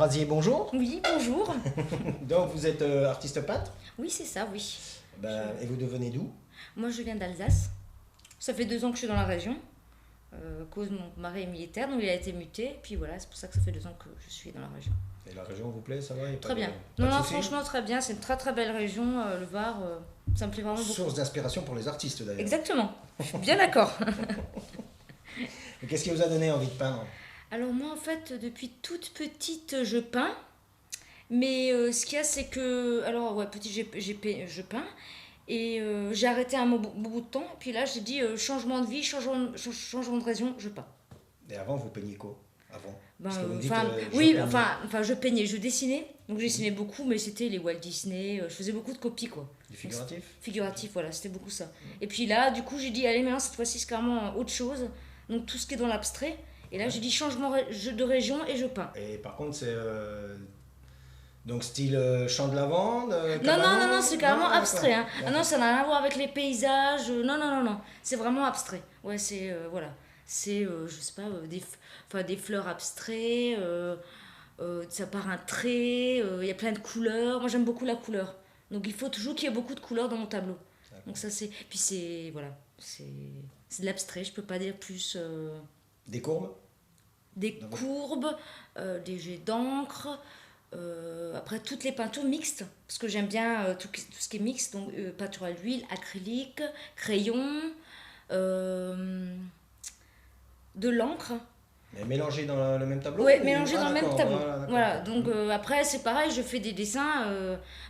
Razier, bonjour. Oui, bonjour. Donc vous êtes artiste peintre. Oui, c'est ça, oui. Et vous devenez d'où? Moi, je viens d'Alsace. Ça fait 2 ans que je suis dans la région. À cause de mon mari est militaire, donc il a été muté. Puis voilà, c'est pour ça que ça fait 2 ans que je suis dans la région. Et la région vous plaît, ça va? Très bien. Pas Non, de non, soucis. franchement, très bien. C'est une très très belle région, le Var. Ça me plaît vraiment beaucoup. Source d'inspiration pour les artistes d'ailleurs. Exactement. Je suis bien d'accord. Et qu'est-ce qui vous a donné envie de peindre? Alors moi, en fait, depuis toute petite, je peins. Mais ce qu'il y a, c'est que... Alors, ouais, petit, je peins. Et j'ai arrêté un bout de temps. Et puis là, j'ai dit changement de vie, changement de région, je peins. Et avant, vous peignez quoi? Avant? Ben, Parce que vous me dites, je oui, peigne. enfin, je peignais, je dessinais. Donc, je dessinais beaucoup, mais c'était les Walt Disney. Je faisais beaucoup de copies, quoi. Du figuratif? Figuratif, voilà, c'était beaucoup ça. Et puis là, du coup, j'ai dit, allez, maintenant, cette fois-ci, c'est carrément autre chose. Donc, tout ce qui est dans l'abstrait. Et là, j'ai dit changement de région et je peins. Et par contre, c'est donc style champ de lavande, Non, cabanon? c'est carrément d'accord. abstrait. Hein. Ah D'accord. non, ça n'a rien à voir avec les paysages. Non. C'est vraiment abstrait. Ouais, c'est. Voilà. C'est, je sais pas, des fleurs abstraites. Ça part un trait. Il y a plein de couleurs. Moi, j'aime beaucoup la couleur. Donc, il faut toujours qu'il y ait beaucoup de couleurs dans mon tableau. Donc, ça, c'est. Puis, c'est. Voilà. C'est de l'abstrait. Je peux pas dire plus. Des courbes? Des courbes, des jets d'encre. Après, toutes les peintures mixtes, parce que j'aime bien tout ce qui est mixte, donc peinture à l'huile, acrylique, crayon, de l'encre. Mais mélangés dans le même tableau? Ouais, ou- mélangé dans le même d'accord, tableau. d'accord. Voilà, donc après, c'est pareil, je fais des dessins.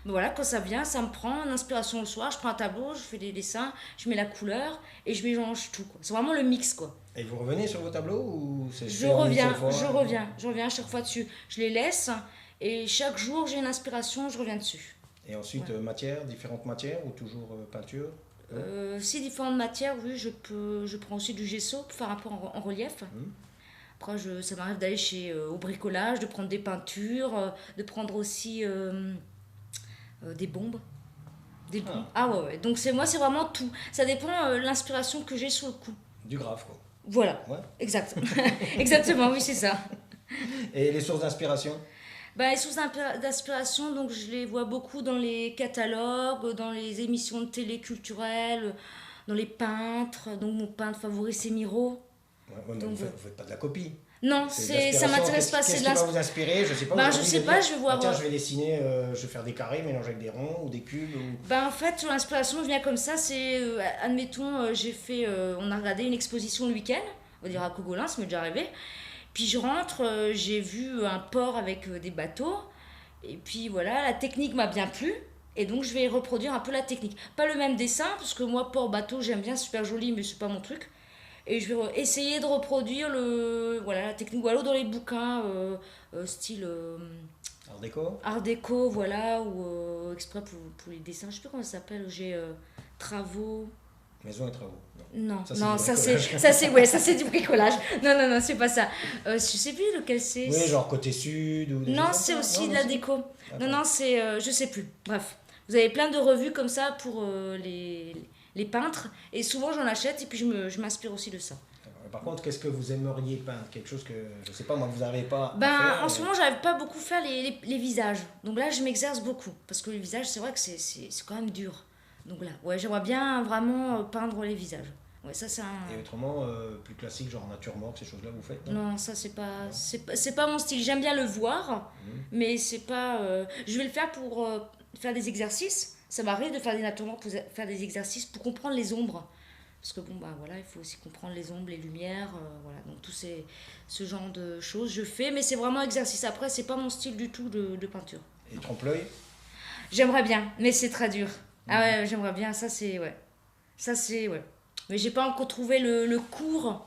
Ben voilà, quand ça vient, ça me prend une inspiration le soir, je prends un tableau, je fais des dessins, je mets la couleur et je mélange tout, quoi. C'est vraiment le mix, quoi. Et vous revenez sur vos tableaux ou c'est Je fait en une reviens, seule fois? je reviens à chaque fois dessus. Je les laisse et chaque jour j'ai une inspiration, je reviens dessus. Et ensuite, matières, différentes matières ou toujours peinture? Si différentes matières, oui, je prends aussi du gesso pour faire un peu en relief. Après, ça m'arrive d'aller au bricolage, de prendre des peintures, de prendre aussi des bombes. Des bombes. Ah ouais. Donc moi, c'est vraiment tout. Ça dépend de l'inspiration que j'ai sous le coup. Du graphe, quoi. Voilà, Ouais. exact. Exactement, oui, c'est ça. Et les sources d'inspiration? Les sources d'inspiration, donc je les vois beaucoup dans les catalogues, dans les émissions de télé culturelles, dans les peintres. Donc mon peintre favori c'est Miro. Mais Donc, vous faites pas de la copie. Non, C'est de ça l'inspiration. m'intéresse pas. Qu'est-ce qui va vous inspirer? Je sais pas. Je aujourd'hui, sais de pas, dire, je vais voir. tiens, je vais dessiner, je vais faire des carrés mélangés avec des ronds ou des cubes. En fait, l'inspiration vient comme ça. C'est, admettons, on a regardé une exposition le week-end, on va dire à Cogolin, ça m'est déjà arrivé. Puis je rentre, j'ai vu un port avec des bateaux. Et puis voilà, la technique m'a bien plu. Et donc je vais reproduire un peu la technique. Pas le même dessin, parce que moi, port, bateau, j'aime bien, c'est super joli, mais c'est pas mon truc. Et je vais essayer de reproduire la technique. Ou alors dans les bouquins, style Art déco? art déco, voilà, ou exprès pour les dessins. Je sais plus comment ça s'appelle. J'ai travaux. Maison et travaux. Non, Ça, c'est non, du ça bricolage. c'est du bricolage. Non, c'est pas ça. Je sais plus lequel c'est. Oui, genre côté sud ou des Non, choses c'est comme ça. aussi Non, de la c'est- déco. D'accord. Non, c'est. Je sais plus. Bref. Vous avez plein de revues comme ça pour les peintres. Et souvent, j'en achète et puis je m'inspire aussi de ça. D'accord. Par contre, qu'est-ce que vous aimeriez peindre? Quelque chose que, je sais pas, moi, vous n'arrivez pas à faire. En ce moment, j'arrive pas beaucoup faire les visages. Donc là, je m'exerce beaucoup. Parce que le visage, c'est vrai que c'est quand même dur. Donc là, ouais, j'aimerais bien vraiment peindre les visages. Ouais, ça, c'est un. Et autrement, plus classique, genre nature morte, ces choses-là, vous faites? Non, ça, c'est pas mon style. J'aime bien le voir, mais c'est pas. Je vais le faire pour faire des exercices. Ça m'arrive de faire des natures mortes pour faire des exercices pour comprendre les ombres. Parce que voilà, il faut aussi comprendre les ombres, les lumières, voilà. Donc ce genre de choses, je fais, mais c'est vraiment exercice. Après, c'est pas mon style du tout de peinture. Et trompe-l'œil? J'aimerais bien, mais c'est très dur. Ah ouais, j'aimerais bien, ouais. Mais j'ai pas encore trouvé le cours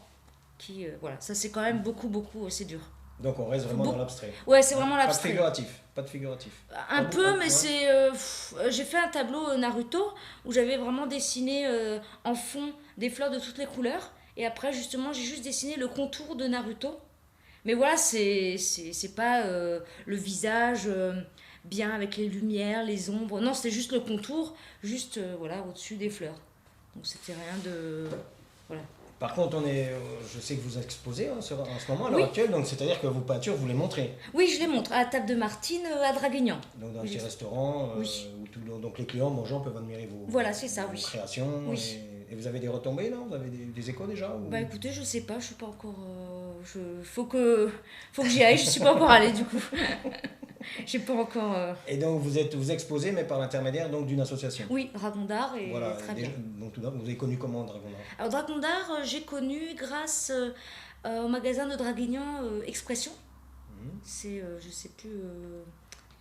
qui, voilà, ça c'est quand même beaucoup, c'est dur. Donc on reste vraiment dans l'abstrait. Ouais, c'est vraiment Pas de l'abstrait. figuratif. Pas de figuratif. Un Pas peu, beaucoup, mais ouais. c'est. J'ai fait un tableau Naruto où j'avais vraiment dessiné en fond des fleurs de toutes les couleurs. Et après, justement, j'ai juste dessiné le contour de Naruto. Mais voilà, c'est pas le visage bien avec les lumières, les ombres. Non, c'était juste le contour, juste voilà, au-dessus des fleurs. Donc c'était rien de. Voilà. Par contre, je sais que vous exposez en ce moment, à l'heure Oui. actuelle, donc c'est-à-dire que vos peintures, vous les montrez. Oui, je les montre à la table de Martine à Draguignan. Donc dans un petit restaurant, Oui. où donc les clients mangeant peuvent admirer Voilà, c'est ça, vos oui. créations. Oui. Et vous avez des retombées, non? Vous avez des échos déjà ou... Bah écoutez, je sais pas, je suis pas encore. Faut que j'y aille, je suis pas encore allée du coup. J'ai pas encore. Et donc vous exposez, mais par l'intermédiaire donc d'une association. Oui, Dragon d'Art et Voilà, très bien. donc tout d'abord, vous avez connu comment Dragon d'Art? Alors Dragon d'Art, j'ai connu grâce au magasin de Draguignan Expression. C'est, je sais plus.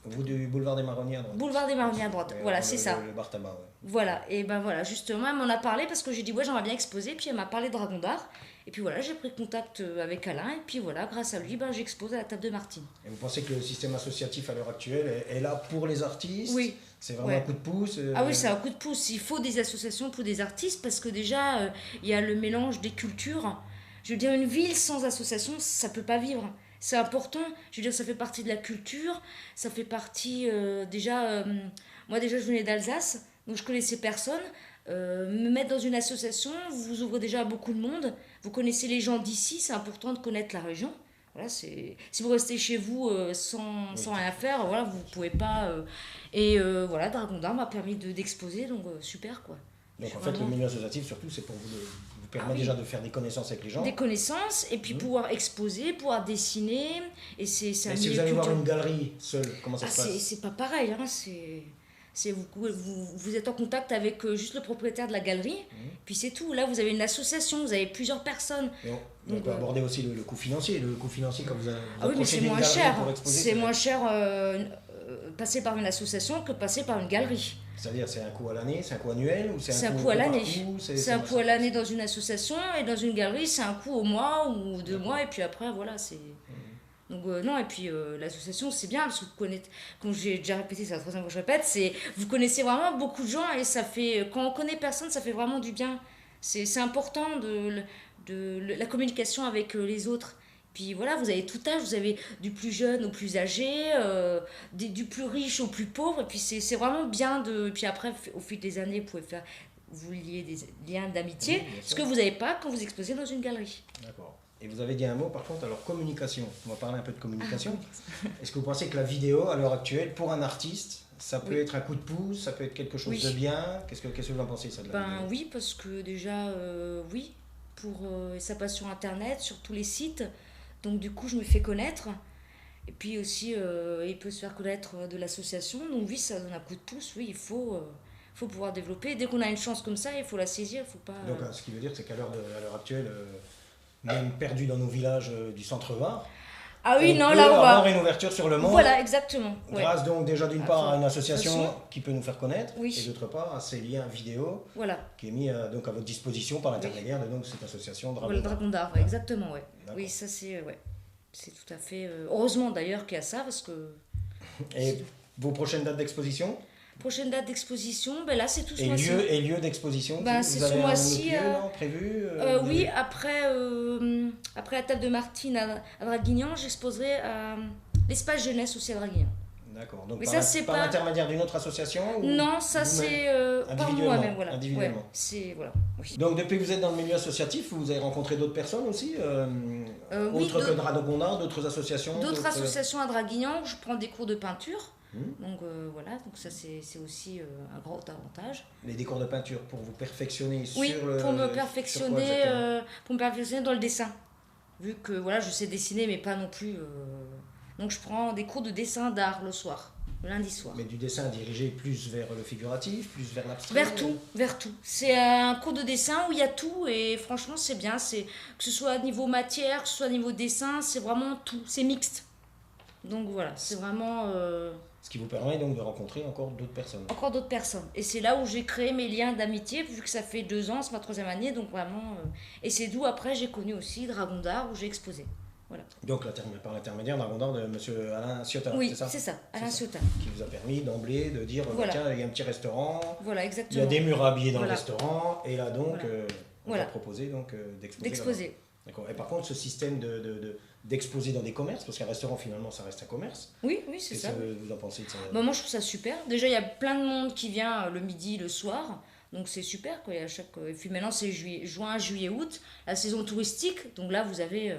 Vous du boulevard des Marronniers à droite. Boulevard des Marronniers à droite, voilà, c'est ça. Le bar tabac, ouais. Voilà, et ben voilà, justement, elle m'en a parlé parce que j'ai dit, ouais, j'aimerais bien exposer, puis elle m'a parlé de Dragon d'Art. Et puis voilà, j'ai pris contact avec Alain, et puis voilà, grâce à lui, ben, j'expose à la table de Martine. Et vous pensez que le système associatif à l'heure actuelle est là pour les artistes? Oui. C'est vraiment un coup de pouce? Ah oui, c'est un coup de pouce. Il faut des associations pour des artistes parce que déjà, il y a le mélange des cultures. Je veux dire, une ville sans association, ça peut pas vivre. C'est important. Je veux dire, ça fait partie de la culture. Ça fait partie moi déjà, je venais d'Alsace, donc je connaissais personne. Me mettre dans une association, vous ouvrez déjà à beaucoup de monde. Vous connaissez les gens d'ici, c'est important de connaître la région. Voilà, si vous restez chez vous sans rien faire, voilà, vous ne pouvez pas. Voilà, Dragon d'Art m'a permis d'exposer, donc super quoi. Donc en fait, le milieu associatif, surtout, c'est pour vous permet déjà de faire des connaissances avec les gens. Des connaissances, et puis pouvoir exposer, pouvoir dessiner. Et c'est un si vous allez voir une galerie seule, comment ça se passe? C'est pas pareil, hein, vous êtes en contact avec juste le propriétaire de la galerie, puis c'est tout. Là, vous avez une association, vous avez plusieurs personnes. On peut aborder aussi le coût financier. Le coût financier, quand vous oui, mais c'est moins cher. C'est moins cher passer par une association que passer par une galerie. C'est-à-dire, c'est un coût à l'année, c'est un coût annuel ou c'est un coût à l'année. C'est un coût à l'année dans une association, et dans une galerie, c'est un coût au mois ou 2 mois, et puis après, voilà, c'est... Donc non, et puis l'association c'est bien parce que vous connaissez, comme j'ai déjà répété, c'est la troisième fois que je répète, vous connaissez vraiment beaucoup de gens, et ça fait, quand on connaît personne, ça fait vraiment du bien. C'est important la communication avec les autres. Puis voilà, vous avez tout âge, vous avez du plus jeune au plus âgé, du plus riche au plus pauvre, et puis c'est vraiment bien de... Puis après, au fil des années, vous lier des liens d'amitié, ce que vous n'avez pas quand vous exposez dans une galerie. D'accord. Et vous avez dit un mot par contre, alors communication. On va parler un peu de communication. Est-ce que vous pensez que la vidéo, à l'heure actuelle, pour un artiste, ça peut être un coup de pouce, ça peut être quelque chose de bien? Qu'est-ce que vous en pensez, ça, de la vidéo? Oui, parce que déjà, oui, ça passe sur Internet, sur tous les sites. Donc du coup, je me fais connaître. Et puis aussi, il peut se faire connaître de l'association. Donc oui, ça donne un coup de pouce. Oui, il faut pouvoir développer. Dès qu'on a une chance comme ça, il faut la saisir. Faut pas... Donc ce qui veut dire, c'est qu'à l'heure actuelle, même perdu dans nos villages du centre-Var, ah oui, on peut avoir une ouverture sur le monde. Voilà, exactement. Grâce donc déjà d'une part à une association qui peut nous faire connaître, oui. Et d'autre part à ces liens vidéo qui est mis donc à votre disposition par l'intermédiaire de cette association Dragon d'Art. Exactement, ouais. Oui, ça c'est c'est tout à fait... heureusement d'ailleurs qu'il y a ça, parce que... Et vos prochaines dates d'exposition? Prochaine date d'exposition, ben là c'est tout ce mois-ci. Et lieu d'exposition, c'est ce mois-ci. Prévu oui, après la table de Martine à Draguignan, j'exposerai à l'espace jeunesse aussi à Draguignan. D'accord. Donc par l'intermédiaire d'une autre association? Non, ça c'est par moi-même. Voilà. Individuellement. Voilà. Oui. Donc depuis que vous êtes dans le milieu associatif, vous avez rencontré d'autres personnes aussi autres que Dragon d'Art, d'autres associations? D'autres associations à Draguignan où je prends des cours de peinture. Donc voilà, donc ça c'est aussi un grand avantage. Les cours de peinture pour vous perfectionner pour me perfectionner dans le dessin. Vu que voilà, je sais dessiner mais pas non plus. Donc je prends des cours de dessin d'art le soir, le lundi soir. Mais du dessin dirigé plus vers le figuratif, plus vers l'abstrait? Vers tout. C'est un cours de dessin où il y a tout, et franchement c'est bien. Que ce soit à niveau matière, que ce soit à niveau dessin, c'est vraiment tout. C'est mixte. Donc voilà, c'est vraiment... Ce qui vous permet donc de rencontrer encore d'autres personnes. Encore d'autres personnes. Et c'est là où j'ai créé mes liens d'amitié, vu que ça fait 2 ans, c'est ma 3e année, donc vraiment... Et c'est d'où après j'ai connu aussi Dragon d'Art, où j'ai exposé. Voilà. Donc par l'intermédiaire Dragon d'Art de M. Alain Ciotat, oui, c'est ça? C'est ça, Alain Ciotat. Qui vous a permis d'emblée de dire, tiens, il y a un petit restaurant, voilà, exactement. Il y a des murs habillés dans le restaurant, et là donc, on va proposer d'exposer. D'accord. Et par contre, ce système d'exposer dans des commerces, parce qu'un restaurant finalement ça reste un commerce. Oui, c'est ça. Qu'est-ce que vous en pensez de ça? Moi je trouve ça super. Déjà il y a plein de monde qui vient le midi, le soir. Donc c'est super, quoi. Et puis maintenant, c'est juin, juillet, août, la saison touristique. Donc là, vous avez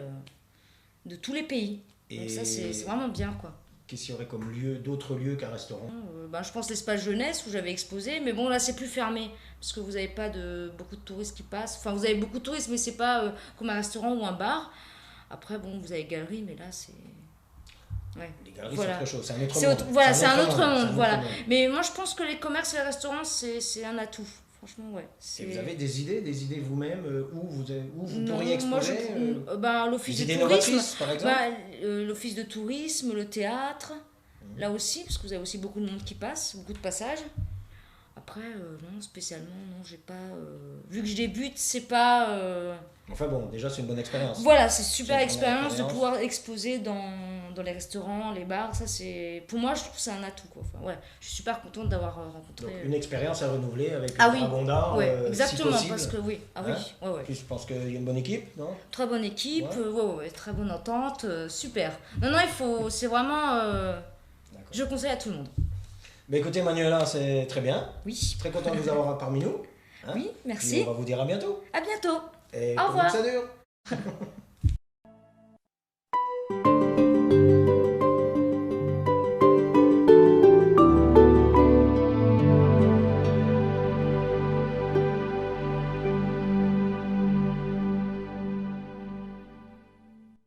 de tous les pays. Et donc ça, c'est vraiment bien, quoi. Qu'est-ce qu'il y aurait comme d'autres lieux qu'un restaurant? Je pense l'espace jeunesse où j'avais exposé, mais bon là c'est plus fermé parce que vous n'avez pas beaucoup de touristes qui passent. Enfin vous avez beaucoup de touristes, mais c'est pas comme un restaurant ou un bar. Après bon vous avez galerie, mais là c'est Les galeries voilà. c'est autre chose, c'est un autre monde. Voilà, c'est un autre monde, voilà. Mais moi je pense que les commerces et les restaurants c'est un atout. Franchement, ouais. Et vous avez des idées vous-même où vous pourriez exposer l'office des de idées tourisme, novatrices, par exemple. l'office de tourisme, le théâtre, là aussi, parce que vous avez aussi beaucoup de monde qui passe, beaucoup de passages. Après, non, spécialement, non, j'ai pas. Vu que je débute, c'est pas. Enfin bon, déjà c'est une bonne expérience. Voilà, c'est super une expérience de pouvoir exposer dans les restaurants, les bars. Ça, c'est. Pour moi, je trouve que c'est un atout, quoi. Enfin, ouais, je suis super contente d'avoir rencontré. Donc une expérience à renouveler avec ah le Dragon d'Art. Ouais, exactement, si possible. parce que oui. Ah oui, Hein ouais. Puis je pense qu'il y a une bonne équipe, non? Très bonne équipe, ouais, très bonne entente, super. Non, c'est vraiment. Je conseille à tout le monde. Mais écoutez Manuela, c'est très bien. Oui. Très content de vous avoir parmi nous. Oui, merci. Et on va vous dire à bientôt. À bientôt. Et au revoir. ça dure.